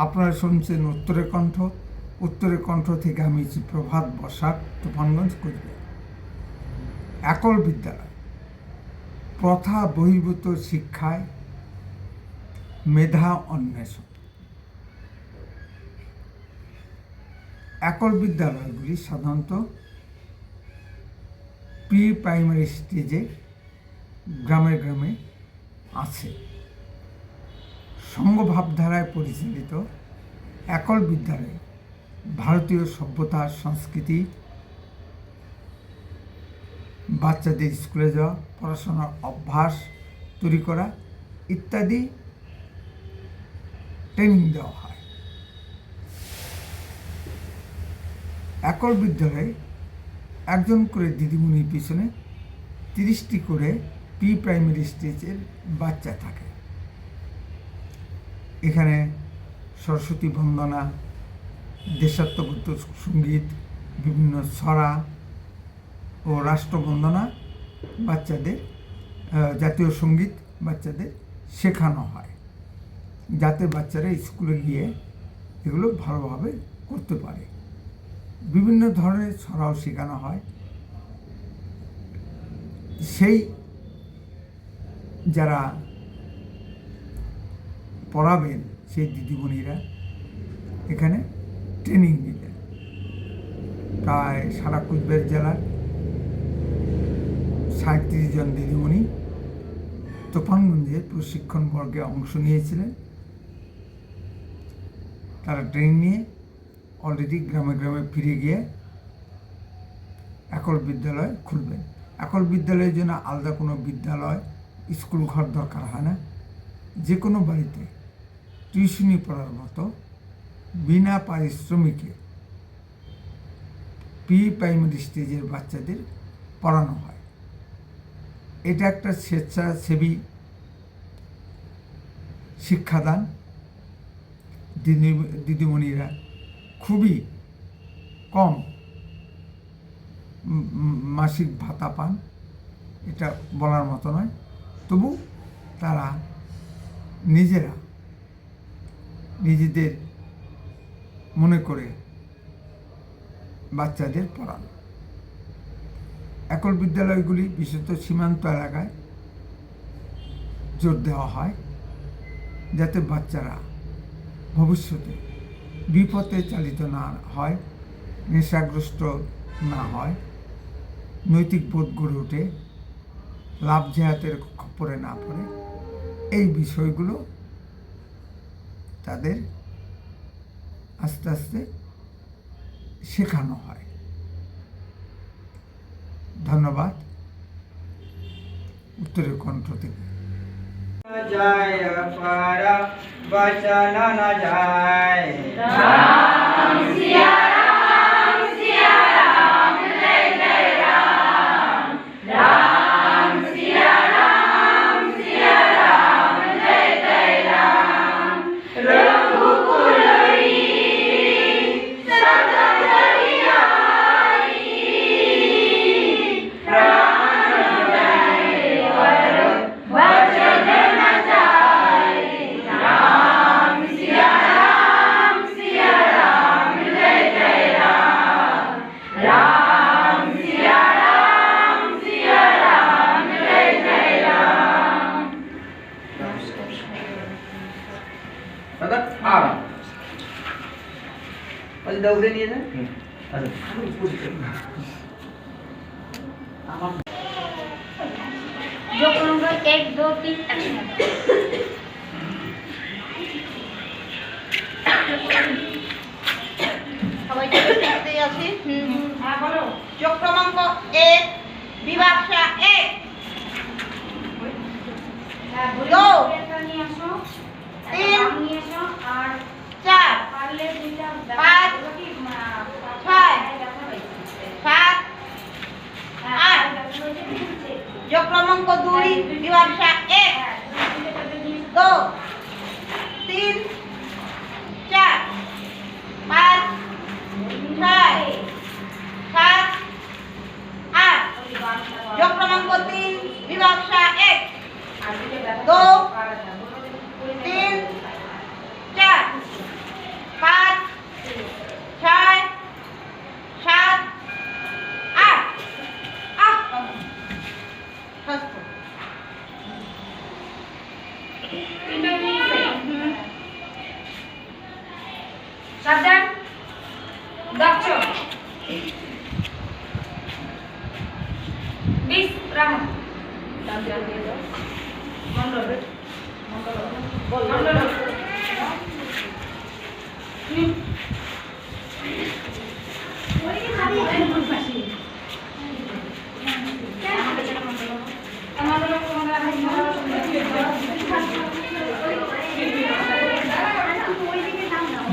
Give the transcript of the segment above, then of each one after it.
আপনারা শুনছেন উত্তরের কণ্ঠ। উত্তরের কণ্ঠ থেকে আমি প্রভাত বসাক, তুফানগঞ্জ, কুচবিহার। একল বিদ্যালয় প্রথা বহির্ভূত শিক্ষায় মেধা অন্বেষণ। একল বিদ্যালয়গুলি সাধারণত প্রি প্রাইমারি স্টেজে গ্রামে গ্রামে আছে। সংঘ ভাবধারায় পরিচালিত একল বিদ্যালয়ে ভারতীয় সভ্যতা, সংস্কৃতি, বাচ্চাদের স্কুলে যাওয়া, পড়াশোনার অভ্যাস তৈরি করা ইত্যাদি ট্রেনিং দেওয়া হয়। একল বিদ্যালয়ে একজন করে দিদিমণির পিছনে 30টি করে প্রি প্রাইমারি স্টেজের বাচ্চা থাকে। এখানে সরস্বতী বন্দনা, দেশাত্মবোধক সঙ্গীত, বিভিন্ন ছড়া ও রাষ্ট্রবন্দনা বাচ্চাদের, জাতীয় সঙ্গীত বাচ্চাদের শেখানো হয়, যাতে বাচ্চারা স্কুলে গিয়ে এগুলো ভালোভাবে করতে পারে। বিভিন্ন ধরনের ছড়াও শেখানো হয়। সেই যারা পড়াবেন সেই দিদিমণিরা এখানে ট্রেনিং দিলেন। প্রায় সারা কুচবিহার জেলার 37 জন দিদিমণি তুফানগঞ্জের প্রশিক্ষণ বর্গে অংশ নিয়েছিলেন। তারা ট্রেনিং নিয়ে অলরেডি গ্রামে গ্রামে ফিরে গিয়ে একল বিদ্যালয় খুলবেন। একল বিদ্যালয়ের জন্য আলাদা কোনো বিদ্যালয়, স্কুল ঘর দরকার হয় না। যে কোনো বাড়িতে টিউশনি পড়ার মতো বিনা পারিশ্রমিকে প্রি প্রাইমারি স্টেজের বাচ্চাদের পড়ানো হয়। এটা একটা স্বেচ্ছাসেবী শিক্ষাদান। দিদিমণিরা খুবই কম মাসিক ভাতা পান, এটা বলার মতো নয়। তবু তারা নিজেদের মনে করে বাচ্চাদের পড়ান। একল বিদ্যালয়গুলি বিশেষত সীমান্ত এলাকায় জোর দেওয়া হয়, যাতে বাচ্চারা ভবিষ্যতে বিপথে চালিত না হয়, নেশাগ্রস্ত না হয়, নৈতিক বোধ গড়ে ওঠে, লাভ জেহাদের খপ্পরে না পড়ে। এই বিষয়গুলো তাদের আস্তে আস্তে শেখানো হয়। ধন্যবাদ। উত্তরের কণ্ঠ থেকে। জয় পর বচন ন যায়। রাম সিয়া রাম জয় জয় রাম। রাম সিয়া রাম জয় জয় রাম। রঘুকুলই সদা হরিয়াই। প্রাণ জয় পর বচন ন যায়। রাম সিয়া রাম জয় জয় রাম। রাম সিয়া রাম জয় জয় রাম। দাদা আর ওই দৌড়ে নিয়ে যান। जो करूँगा 1 2 3 एक्शन। সবাই দেখতে আছি। হ্যাঁ বলো। যোগ ক্রমাঙ্ক 1, বিভাগসা 1, 2, 3, 4, 5, 6, 7, 8। যোগ ক্রমাঙ্ক 2, বিভাগসা 1, 2, 3, 4, 5, 6, 7, 8। যোগ ক্রমাঙ্ক 3, বিভাগসা 1, 2, 3, 4, দক্ষ বিশ্রাম মন্ডল মন্ডল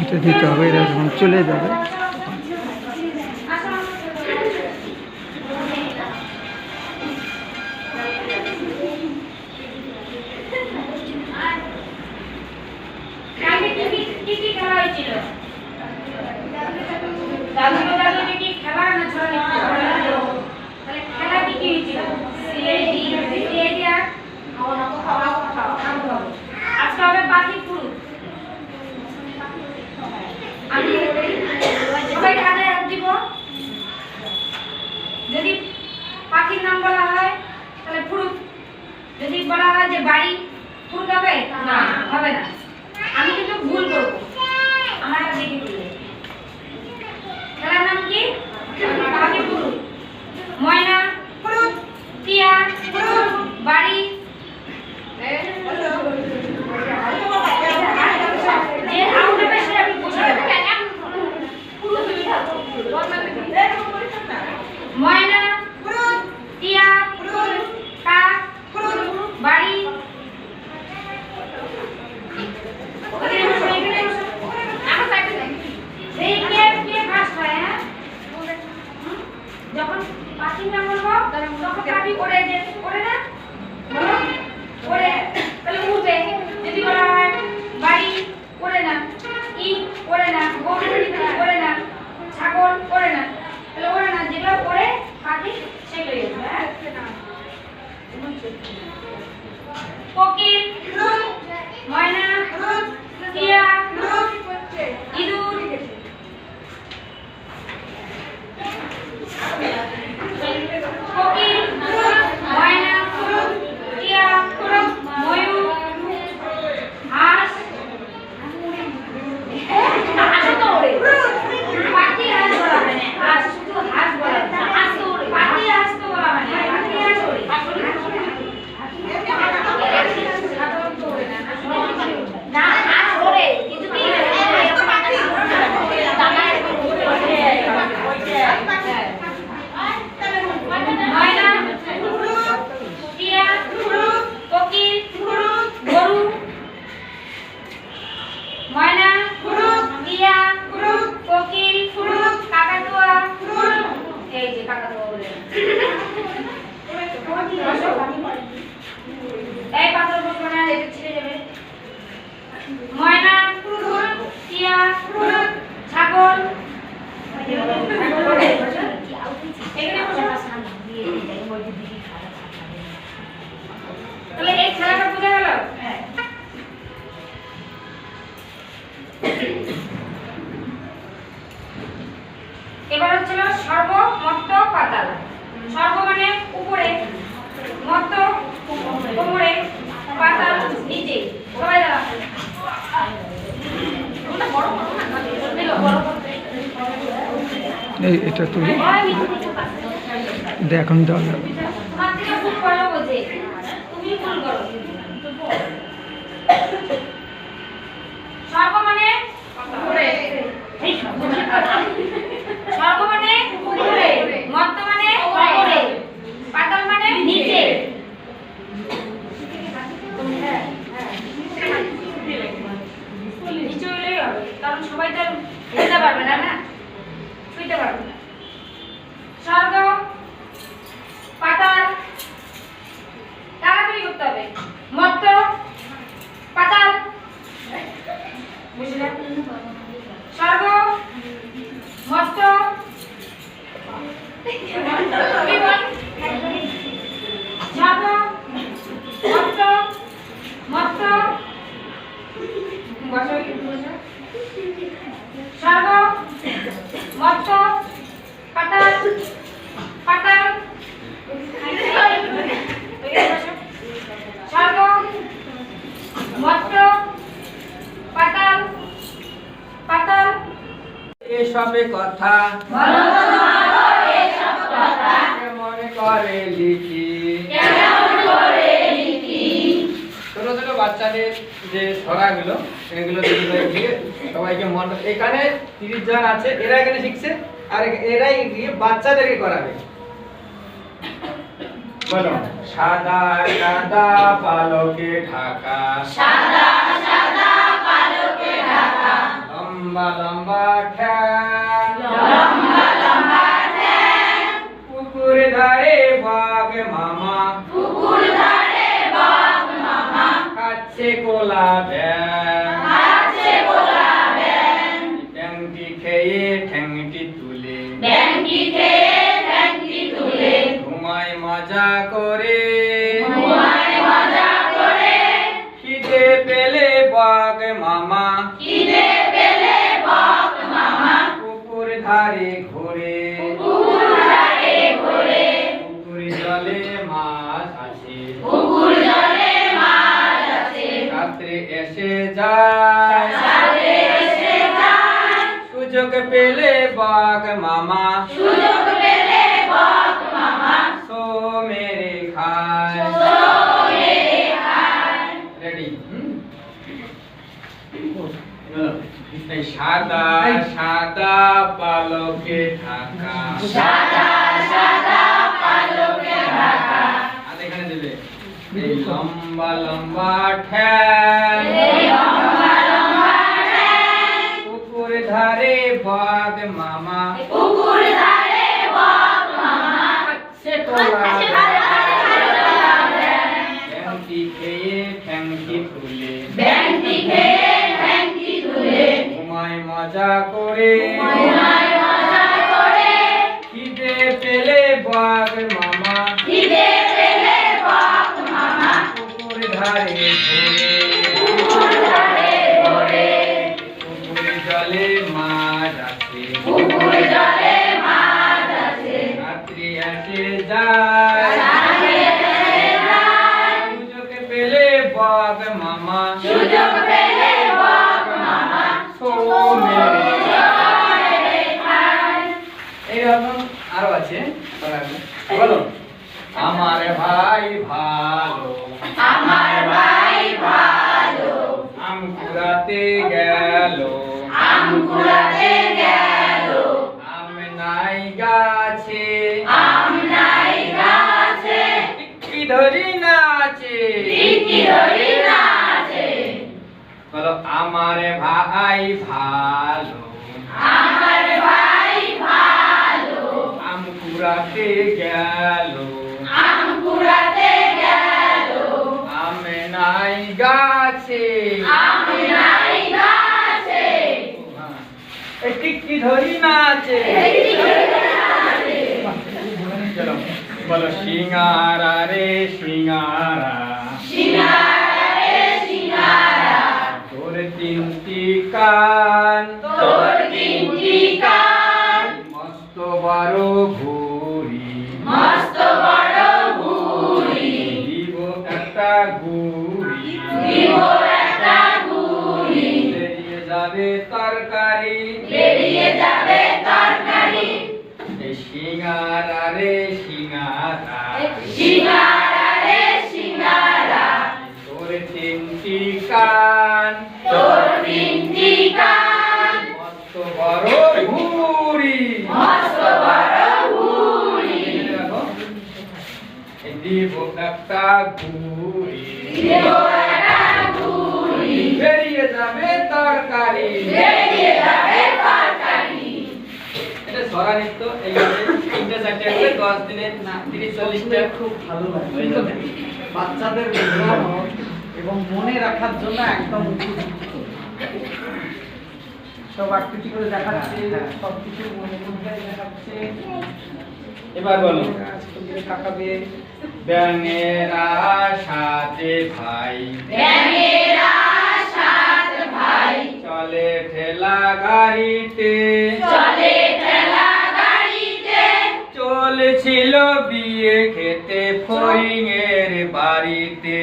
এটা দিতে হবে, এটা যখন চলে যাবে আজকে হবে পাখি পুরুষ। আমি সবাই হাতে হাত দিব। যদি পাখির নাম বলা হয় তাহলে ফুরুত, যদি বলা হয় যে বাড়ি, ফুরুত হবে না, হবে না। আমি কিন্তু ভুল করব, আমার হাত দেখে বলবে। খেলার নাম কি? পাখি ফুরুত। ময়না ফুরুত, টিয়া ফুরুত, বাড়ি যে আউট হবে সেটা আমি বসে দেব। ময়না ফুরুত, টিয়া ফুরুত, কাক ফুরুত, বাড়ি যখন পাখির নাম বলবো তখন পাখি ওড়ে যে ওড়ে না, বলো ওড়ে, তাহলে উঠবে। যদি বলা হয় বাড়ি, ওড়ে না। ইট ওড়ে না, গরু ওড়ে না, ছাগল ওড়ে না, তাহলে ওড়ে না। যেগুলো ওড়ে পাখি সেগুলোই উঠবে। কোকিল, ময়না, টিয়া, ইঁদুর, কোকিল, ময়না, টিয়া, ময়ূর, হাঁস, পাখি হাঁস বলা হয় না, হাঁস শুধু হাঁস বলা হয় না, পাখি হাঁস তো বলা হয় না, পাখি হাঁস ওড়ে। না হাঁস ওড়ে কিন্তু কি ময়না, টিয়া, কোকিল, গরু, ময়না, টিয়া, কোকিল, কাকাতুয়া, এই যে কাকাতুয়া বলে। এই পাথর বসবে না, এটা ছিঁড়ে যাবে। ময়না, টিয়া, ছাগল, এখানে বসে। তাহলে এই খেলাটা বোঝা গেল? এবার হচ্ছিল সর্ব, মত্ত, পাতাল। সর্ব মানে উপরে, মত্ত কোমরে, পাতাল নিচে। সবাই দাঁড়া। এটা তুলি, এখন দেওয়া যাবে। তোমার থেকে খুব ভালো বোঝে, তুমি ভুল করো। সর্ব মানে উপরে, সর্ব মানে উপরে, মধ্য মানে উপরে, পাতাল মানে নিচে। নিচে হলেই হবে, কারণ সবাই তো বুঝতে পারবে না, না ছুঁইতে পারবে না। স্বর্গ, পাতাল তাড়াতাড়ি করতে হবে। মত্ত, পাতাল, বুঝলে? স্বর্গ, মত্ত, স্বর্গ, মত্ত, মত্ত, বসো, স্বর্গ, মত্ত, কথা কেমন করে লিখি ছোট ছোট বাচ্চাদের যে ছড়াগুলো এগুলো দিয়ে সবাইকে মন এখানে 30 জন আছে এরা এখানে শিখছে আর এরাই গিয়ে বাচ্চাদেরকে করাবে বলো সাদা সাদা পালকে ঢাকা লম্বা লম্বা ঠ্যাং পুকুর ধারে বাঘ মামা কাছে কোলা ব্যাং ট্যাংটি খেয়ে ঠ্যাংটি তুলে ঘুমায় মজা করে খিদে পেলে বাঘ মামা পুকুর ধারে ঘোরে পুকুর জলে মাছ আছে রাত্রে এসে যায় সুযোগ পেলে বাঘ মামা সো মেরে খায় রেডি সাদা সাদা পালকে ঢাকা আর এখানে দেবে এই লম্বা লম্বা ঠ্যাং পুকুর ধারে বাঘ মামা কাছে কোলা ঠ্যাংটি খেয়ে ঠ্যাংটি তুলে ঘুমায় মজা করে খিদে পেলে বাঘ মামা পুকুর ধারে ঘোরে পুকুর জলে মাছ আছে রাত্রি এসে যায় সুযোগ পেলে বাঘ মামা সো মেরে এইরকম আরো আছে বলো আমার ভাই ভালো আম কুড়াতে গেল আম নাই গাছে টিকি ধরি নাচে বলো আমার ভাই ভালো আম কুড়াতে গেল আম নাই গাছে এই টিকি ধরি নাচে চলো বলো সিঙ্গারা রে সিঙ্গারা তোর তিনটি কান মস্ত বড় ঘুড়ি দিব একটা ঘুড়ি বেরিয়ে যাবে তরকারি এই সিঙ্গারা রে সিঙ্গারা তোর তিনটি কান মস্ত বড় ঘুড়ি দেখো, এই দিব একটা ঘুড়ি বেরিয়ে যাবে তরকারি এটা সরা নৃত্য এইভাবে 3-4টা করে 10 দিনে 30-40টা খুব ভালো লাগে বাচ্চাদের বোঝানো এবং মনে রাখার জন্য একদম উপযুক্ত সব আকৃতি করে দেখাচ্ছে সব কিছু মনে মনে দেখাচ্ছে এবার বলো তাকাবে ব্যাঙেরা সাথে ভাই চলে ঠেলা গাড়িতে চলেছিল বিয়ে খেতে ফড়িংয়ের বাড়িতে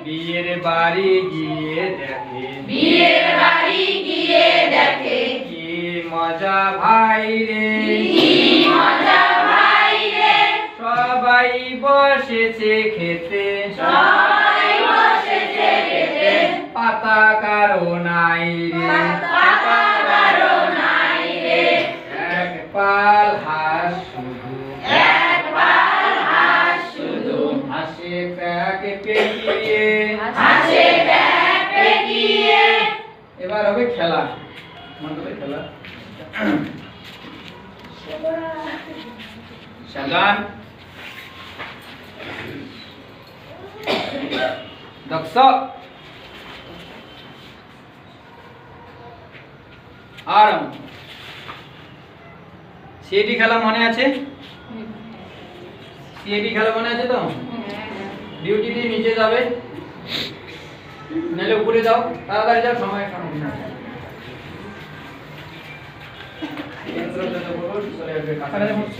বিয়ের বাড়ি গিয়ে দেখে বিয়ের বাড়ি গিয়ে দেখে কি মজা ভাই রে, কি মজা ভাই রে, সবাই বসেছে খেতে, সবাই বসেছে খেতে, পাতা কারো নাই রে, পাতা কারো নাই রে, এক পাল হাঁস শুধু, এক পাল হাঁস শুধু, হাসে প্যাকে পেকিয়ে। হাসে ব্যাগ পেকিয়ে। এবার হবে খেলা, মণ্ডপে খেলা। সাগান দক্ষ আরম। সিএডি খেলা মনে আছে? সিএডি খেলা মনে আছে তো? ডিউটি দিয়ে নিচে যাবে, নাহলে উপরে যাও, তাড়াতাড়ি যাও, সময় কম।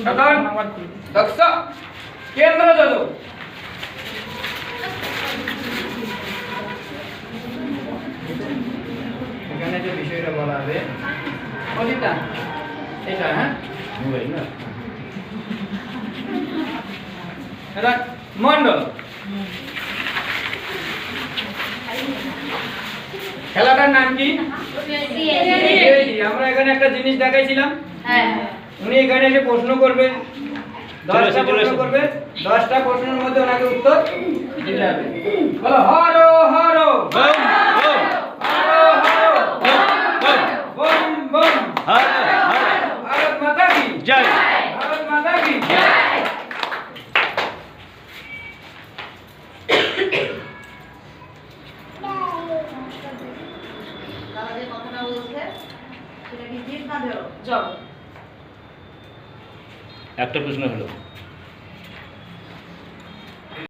সাগান দক্ষ কেন্দ্র যত। এখানে যে বিষয়টা বলা হবে অজিতা, এটা হ্যাঁ এটা মন্ডল। খেলাটার নাম কি? আমরা এখানে একটা জিনিস দেখাইছিলাম, হ্যাঁ উনি এখানে এসে প্রশ্ন করবে, 10টা প্রশ্ন করবে, 10টা প্রশ্নের মধ্যে ওনাকে উত্তর দিতে হবে। বলো Har Har bomb bomb, Har Har bomb bomb, Bharat মাতা কি জয়, ভারত মাতা কি জয়। তারা যে কথাটা বলছে সেটা কি জিত না ধরো? জব একটা প্রশ্ন হলো